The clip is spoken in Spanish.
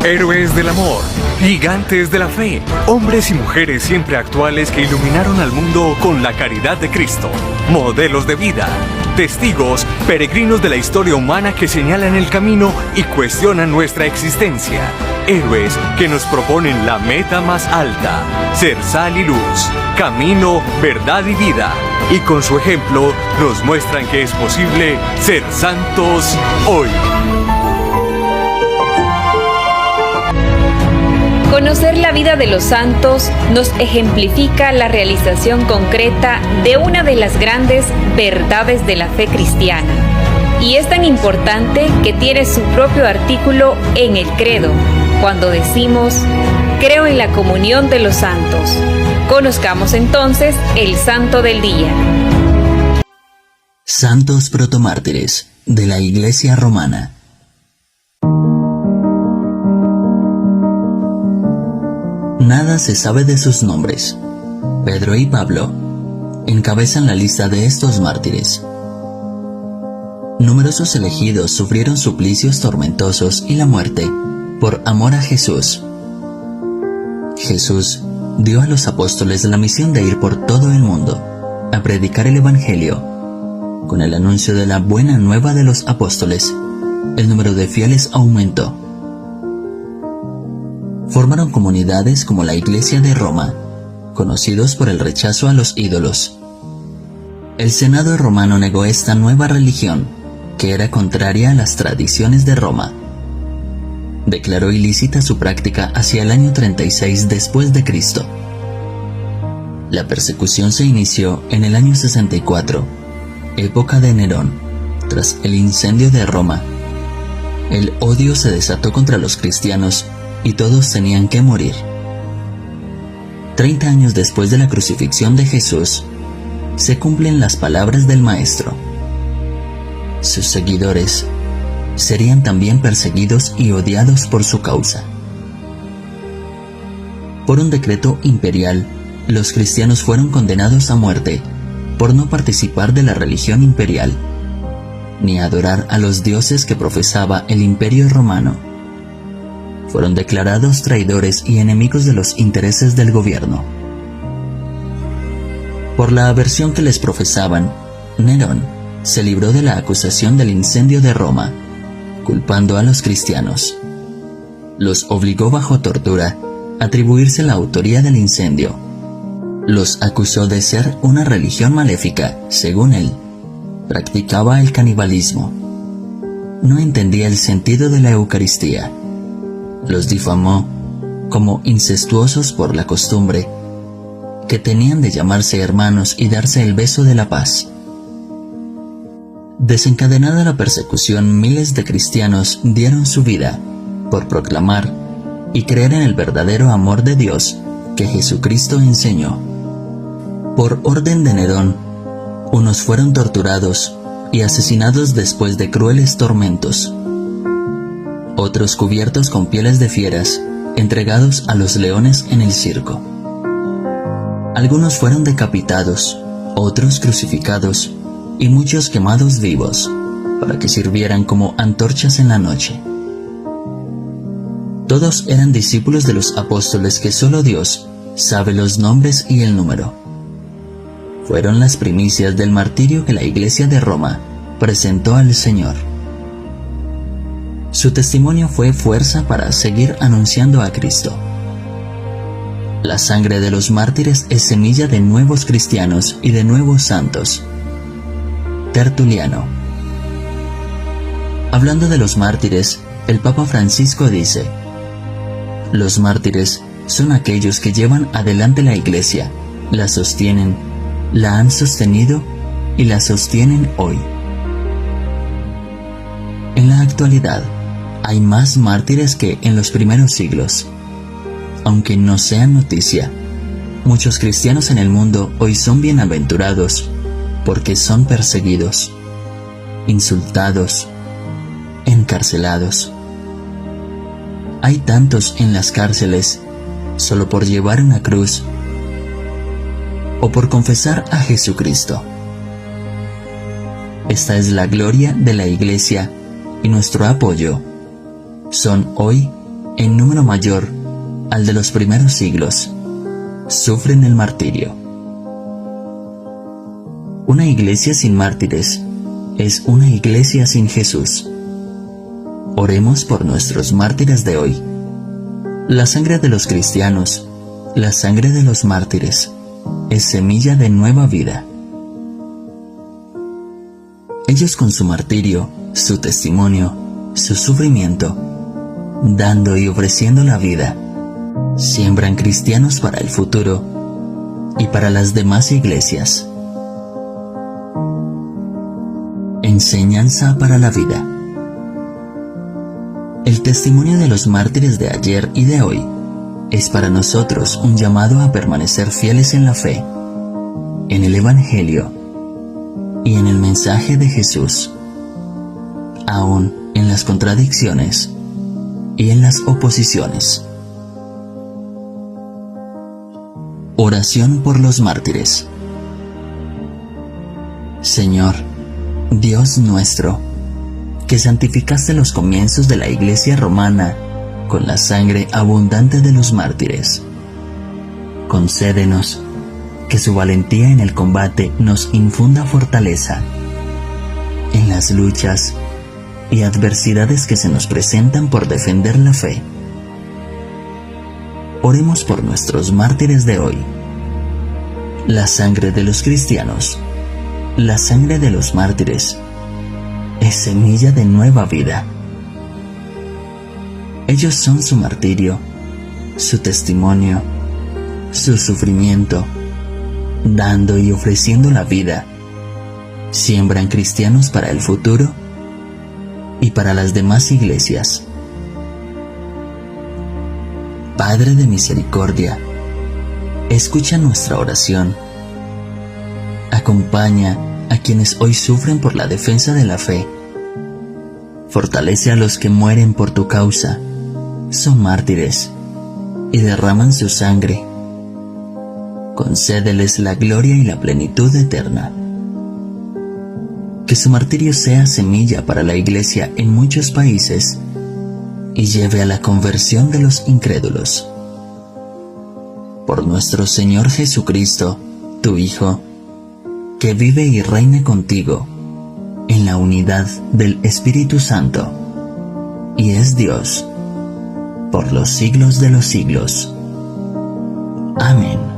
Héroes del amor, gigantes de la fe, hombres y mujeres siempre actuales que iluminaron al mundo con la caridad de Cristo, modelos de vida, testigos, peregrinos de la historia humana que señalan el camino y cuestionan nuestra existencia. Héroes que nos proponen la meta más alta, ser sal y luz, camino, verdad y vida. Y con su ejemplo nos muestran que es posible ser santos hoy. Conocer la vida de los santos nos ejemplifica la realización concreta de una de las grandes verdades de la fe cristiana. Y es tan importante que tiene su propio artículo en el credo, cuando decimos, creo en la comunión de los santos. Conozcamos entonces el santo del día. Santos protomártires de la Iglesia romana. Nada se sabe de sus nombres. Pedro y Pablo encabezan la lista de estos mártires. Numerosos elegidos sufrieron suplicios tormentosos y la muerte por amor a Jesús. Jesús dio a los apóstoles la misión de ir por todo el mundo a predicar el Evangelio. Con el anuncio de la buena nueva de los apóstoles, el número de fieles aumentó. Formaron comunidades como la Iglesia de Roma, conocidos por el rechazo a los ídolos. El Senado romano negó esta nueva religión, que era contraria a las tradiciones de Roma. Declaró ilícita su práctica hacia el año 36 después de Cristo. La persecución se inició en el año 64, época de Nerón, tras el incendio de Roma. El odio se desató contra los cristianos y todos tenían que morir. 30 años después de la crucifixión de Jesús, se cumplen las palabras del Maestro. Sus seguidores serían también perseguidos y odiados por su causa. Por un decreto imperial, los cristianos fueron condenados a muerte por no participar de la religión imperial, ni adorar a los dioses que profesaba el Imperio Romano. Fueron declarados traidores y enemigos de los intereses del gobierno. Por la aversión que les profesaban, Nerón se libró de la acusación del incendio de Roma, culpando a los cristianos. Los obligó bajo tortura a atribuirse la autoría del incendio. Los acusó de ser una religión maléfica, según él. Practicaba el canibalismo. No entendía el sentido de la Eucaristía. Los difamó como incestuosos por la costumbre que tenían de llamarse hermanos y darse el beso de la paz. Desencadenada la persecución, miles de cristianos dieron su vida por proclamar y creer en el verdadero amor de Dios que Jesucristo enseñó. Por orden de Nerón, unos fueron torturados y asesinados después de crueles tormentos. Otros cubiertos con pieles de fieras, entregados a los leones en el circo. Algunos fueron decapitados, otros crucificados, y muchos quemados vivos, para que sirvieran como antorchas en la noche. Todos eran discípulos de los apóstoles que solo Dios sabe los nombres y el número. Fueron las primicias del martirio que la Iglesia de Roma presentó al Señor. Su testimonio fue fuerza para seguir anunciando a Cristo. La sangre de los mártires es semilla de nuevos cristianos y de nuevos santos. Tertuliano. Hablando de los mártires, el Papa Francisco dice: los mártires son aquellos que llevan adelante la Iglesia, la sostienen, la han sostenido y la sostienen hoy. En la actualidad, hay más mártires que en los primeros siglos. Aunque no sean noticia, muchos cristianos en el mundo hoy son bienaventurados porque son perseguidos, insultados, encarcelados. Hay tantos en las cárceles solo por llevar una cruz o por confesar a Jesucristo. Esta es la gloria de la Iglesia y nuestro apoyo son hoy en número mayor al de los primeros siglos, sufren el martirio. Una iglesia sin mártires es una iglesia sin Jesús. Oremos por nuestros mártires de hoy. La sangre de los cristianos, la sangre de los mártires, es semilla de nueva vida. Ellos con su martirio, su testimonio, su sufrimiento, dando y ofreciendo la vida, siembran cristianos para el futuro y para las demás iglesias. Enseñanza para la vida. El testimonio de los mártires de ayer y de hoy es para nosotros un llamado a permanecer fieles en la fe, en el Evangelio y en el mensaje de Jesús, aún en las contradicciones y en las oposiciones. Oración por los mártires. Señor, Dios nuestro, que santificaste los comienzos de la Iglesia romana con la sangre abundante de los mártires, concédenos que su valentía en el combate nos infunda fortaleza en las luchas y adversidades que se nos presentan por defender la fe. Oremos por nuestros mártires de hoy. La sangre de los cristianos, la sangre de los mártires, es semilla de nueva vida. Ellos son su martirio, su testimonio, su sufrimiento, dando y ofreciendo la vida. Siembran cristianos para el futuro y para las demás iglesias. Padre de misericordia, escucha nuestra oración. Acompaña a quienes hoy sufren por la defensa de la fe. Fortalece a los que mueren por tu causa, son mártires y derraman su sangre. Concédeles la gloria y la plenitud eterna. Que su martirio sea semilla para la Iglesia en muchos países y lleve a la conversión de los incrédulos. Por nuestro Señor Jesucristo, tu Hijo, que vive y reina contigo en la unidad del Espíritu Santo, y es Dios por los siglos de los siglos. Amén.